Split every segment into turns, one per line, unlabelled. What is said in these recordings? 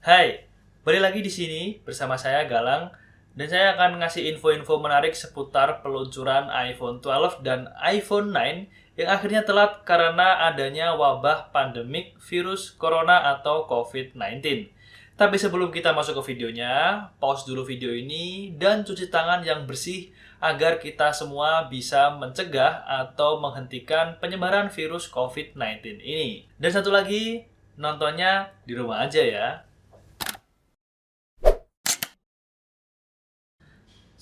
Hai, balik lagi di sini bersama saya Galang dan saya akan ngasih info-info menarik seputar peluncuran iPhone 12 dan iPhone 9 yang akhirnya telat karena adanya wabah pandemik virus corona atau COVID-19. Tapi sebelum kita masuk ke videonya, pause dulu video ini dan cuci tangan yang bersih agar kita semua bisa mencegah atau menghentikan penyebaran virus COVID-19 ini. Dan satu lagi, nontonnya di rumah aja ya.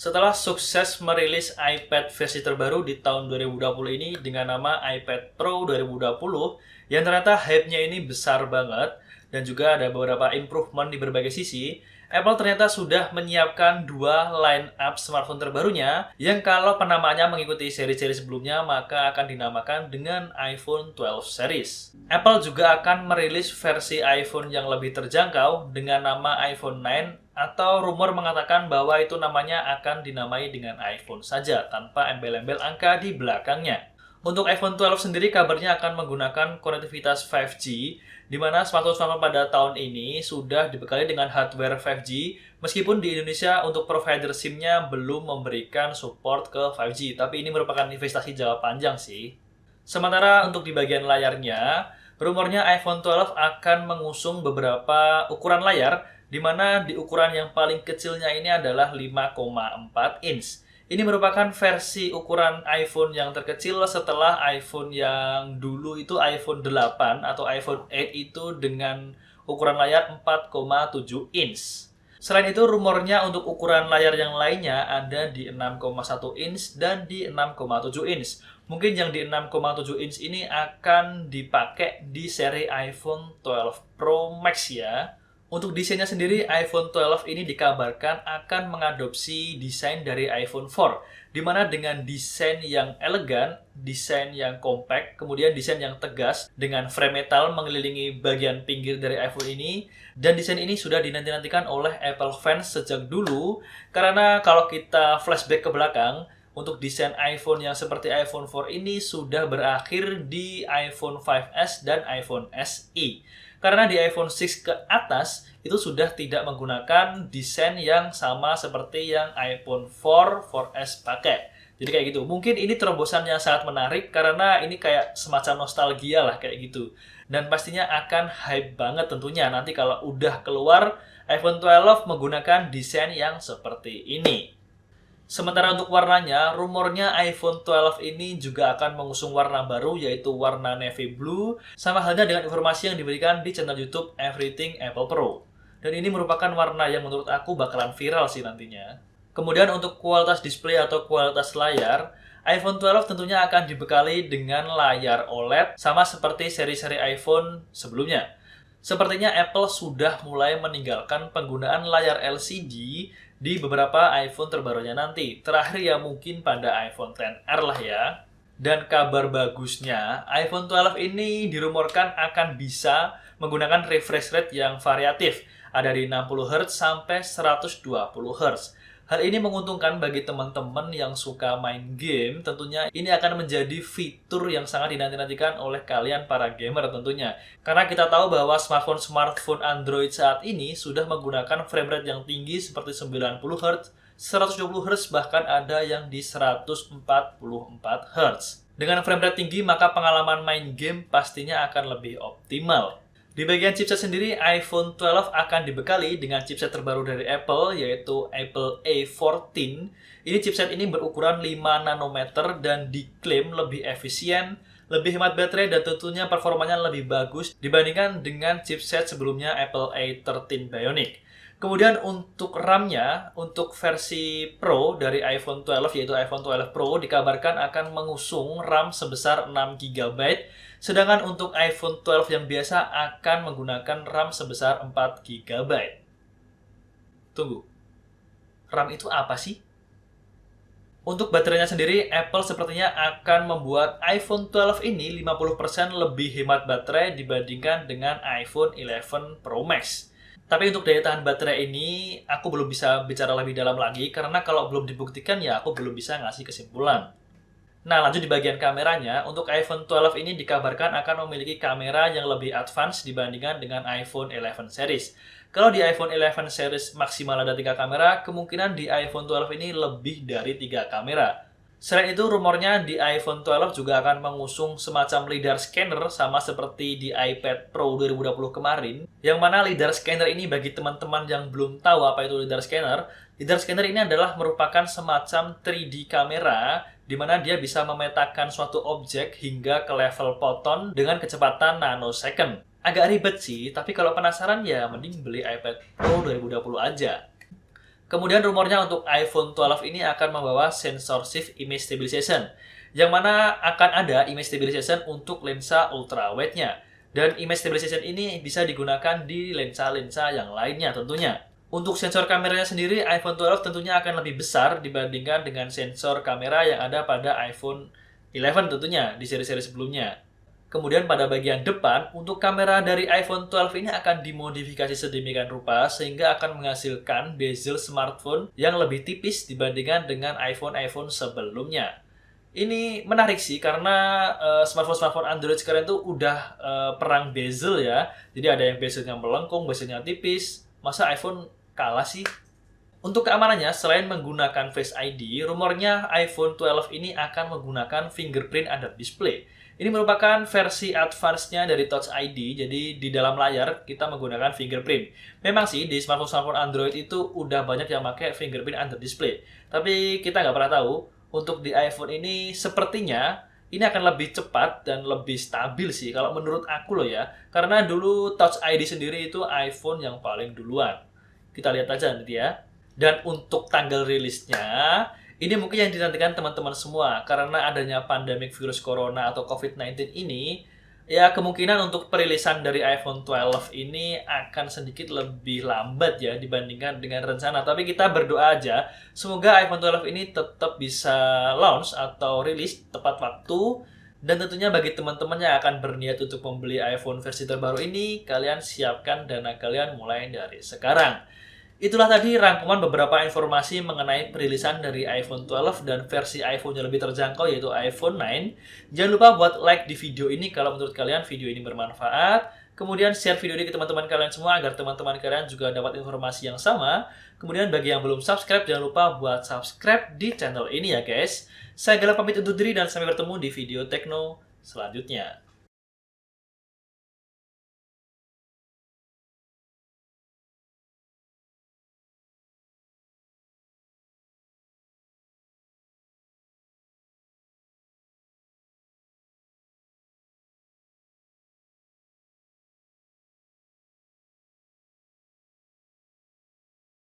Setelah sukses merilis iPad versi terbaru di tahun 2020 ini dengan nama iPad Pro 2020, yang ternyata hype-nya ini besar banget dan juga ada beberapa improvement di berbagai sisi, Apple ternyata sudah menyiapkan dua line-up smartphone terbarunya yang kalau penamaannya mengikuti seri-seri sebelumnya maka akan dinamakan dengan iPhone 12 series. Apple juga akan merilis versi iPhone yang lebih terjangkau dengan nama iPhone 9 atau rumor mengatakan bahwa itu namanya akan dinamai dengan iPhone saja tanpa embel-embel angka di belakangnya. Untuk iPhone 12 sendiri kabarnya akan menggunakan konektivitas 5G di mana smartphone pada tahun ini sudah dibekali dengan hardware 5G meskipun di Indonesia untuk provider SIM-nya belum memberikan support ke 5G, tapi ini merupakan investasi jangka panjang sih. Sementara untuk di bagian layarnya, rumornya iPhone 12 akan mengusung beberapa ukuran layar di mana di ukuran yang paling kecilnya ini adalah 5,4 inch. Ini merupakan versi ukuran iPhone yang terkecil setelah iPhone yang dulu itu iPhone 8 atau iPhone 8 itu dengan ukuran layar 4,7 inch. Selain itu, rumornya untuk ukuran layar yang lainnya ada di 6,1 inch dan di 6,7 inch. Mungkin yang di 6,7 inch ini akan dipakai di seri iPhone 12 Pro Max ya. Untuk desainnya sendiri, iPhone 12 ini dikabarkan akan mengadopsi desain dari iPhone 4, di mana dengan desain yang elegan, desain yang compact, kemudian desain yang tegas dengan frame metal mengelilingi bagian pinggir dari iPhone ini, dan desain ini sudah dinanti-nantikan oleh Apple fans sejak dulu, karena kalau kita flashback ke belakang, untuk desain iPhone yang seperti iPhone 4 ini sudah berakhir di iPhone 5S dan iPhone SE. Karena di iPhone 6 ke atas itu sudah tidak menggunakan desain yang sama seperti yang iPhone 4, 4S pakai. Jadi kayak gitu. Mungkin ini terobosan yang sangat menarik karena ini kayak semacam nostalgia lah kayak gitu. Dan pastinya akan hype banget tentunya nanti kalau udah keluar iPhone 12 menggunakan desain yang seperti ini. Sementara untuk warnanya, rumornya iPhone 12 ini juga akan mengusung warna baru yaitu warna navy blue, sama halnya dengan informasi yang diberikan di channel YouTube Everything Apple Pro. Dan ini merupakan warna yang menurut aku bakalan viral sih nantinya. Kemudian untuk kualitas display atau kualitas layar, iPhone 12 tentunya akan dibekali dengan layar OLED sama seperti seri-seri iPhone sebelumnya. Sepertinya Apple sudah mulai meninggalkan penggunaan layar LCD di beberapa iPhone terbarunya nanti. Terakhir ya mungkin pada iPhone XR lah ya. Dan kabar bagusnya, iPhone 12 ini dirumorkan akan bisa menggunakan refresh rate yang variatif. Ada di 60 Hz sampai 120 Hz. Hal ini menguntungkan bagi teman-teman yang suka main game, tentunya ini akan menjadi fitur yang sangat dinanti-nantikan oleh kalian para gamer tentunya. Karena kita tahu bahwa smartphone Android saat ini sudah menggunakan frame rate yang tinggi seperti 90 Hz, 120 Hz, bahkan ada yang di 144 Hz. Dengan frame rate tinggi, maka pengalaman main game pastinya akan lebih optimal. Di bagian chipset sendiri, iPhone 12 akan dibekali dengan chipset terbaru dari Apple, yaitu Apple A14. Ini chipset ini berukuran 5 nanometer dan diklaim lebih efisien, lebih hemat baterai, dan tentunya performanya lebih bagus dibandingkan dengan chipset sebelumnya Apple A13 Bionic. Kemudian untuk RAM-nya, untuk versi Pro dari iPhone 12 yaitu iPhone 12 Pro dikabarkan akan mengusung RAM sebesar 6 GB, sedangkan untuk iPhone 12 yang biasa akan menggunakan RAM sebesar 4 GB. Tunggu, RAM itu apa sih? Untuk baterainya sendiri, Apple sepertinya akan membuat iPhone 12 ini 50% lebih hemat baterai dibandingkan dengan iPhone 11 Pro Max. Tapi untuk daya tahan baterai ini, aku belum bisa bicara lebih dalam lagi, karena kalau belum dibuktikan ya aku belum bisa ngasih kesimpulan. Nah, lanjut di bagian kameranya, untuk iPhone 12 ini dikabarkan akan memiliki kamera yang lebih advance dibandingkan dengan iPhone 11 series. Kalau di iPhone 11 series maksimal ada 3 kamera, kemungkinan di iPhone 12 ini lebih dari 3 kamera. Selain itu, rumornya di iPhone 12 juga akan mengusung semacam LiDAR scanner sama seperti di iPad Pro 2020 kemarin. Yang mana LiDAR scanner ini bagi teman-teman yang belum tahu apa itu LiDAR scanner ini adalah merupakan semacam 3D kamera di mana dia bisa memetakan suatu objek hingga ke level foton dengan kecepatan nanosecond. Agak ribet sih, tapi kalau penasaran ya mending beli iPad Pro 2020 aja. Kemudian rumornya untuk iPhone 12 ini akan membawa sensor shift image stabilization, yang mana akan ada image stabilization untuk lensa ultrawide-nya. Dan image stabilization ini bisa digunakan di lensa-lensa yang lainnya tentunya. Untuk sensor kameranya sendiri, iPhone 12 tentunya akan lebih besar dibandingkan dengan sensor kamera yang ada pada iPhone 11 tentunya di seri-seri sebelumnya. Kemudian pada bagian depan, untuk kamera dari iPhone 12 ini akan dimodifikasi sedemikian rupa sehingga akan menghasilkan bezel smartphone yang lebih tipis dibandingkan dengan iPhone sebelumnya. Ini menarik sih karena smartphone Android sekarang itu udah perang bezel ya. Jadi ada yang bezelnya melengkung, bezelnya tipis. Masa iPhone kalah sih? Untuk keamanannya, selain menggunakan Face ID, rumornya iPhone 12 ini akan menggunakan fingerprint under display. Ini merupakan versi advance-nya dari Touch ID, jadi di dalam layar kita menggunakan fingerprint. Memang sih di smartphone Android itu udah banyak yang pakai fingerprint under display. Tapi kita nggak pernah tahu, untuk di iPhone ini sepertinya ini akan lebih cepat dan lebih stabil sih kalau menurut aku loh ya. Karena dulu Touch ID sendiri itu iPhone yang paling duluan. Kita lihat aja nanti ya. Dan untuk tanggal rilisnya, ini mungkin yang dinantikan teman-teman semua. Karena adanya pandemik virus corona atau COVID-19 ini, ya kemungkinan untuk perilisan dari iPhone 12 ini akan sedikit lebih lambat ya dibandingkan dengan rencana. Tapi kita berdoa aja, semoga iPhone 12 ini tetap bisa launch atau rilis tepat waktu. Dan tentunya bagi teman-teman yang akan berniat untuk membeli iPhone versi terbaru ini, kalian siapkan dana kalian mulai dari sekarang. Itulah tadi rangkuman beberapa informasi mengenai perilisan dari iPhone 12 dan versi iPhone yang lebih terjangkau yaitu iPhone 9. Jangan lupa buat like di video ini kalau menurut kalian video ini bermanfaat. Kemudian share video ini ke teman-teman kalian semua agar teman-teman kalian juga dapat informasi yang sama. Kemudian bagi yang belum subscribe, jangan lupa buat subscribe di channel ini ya guys. Saya Galang pamit undur diri dan sampai bertemu di video Tekno selanjutnya.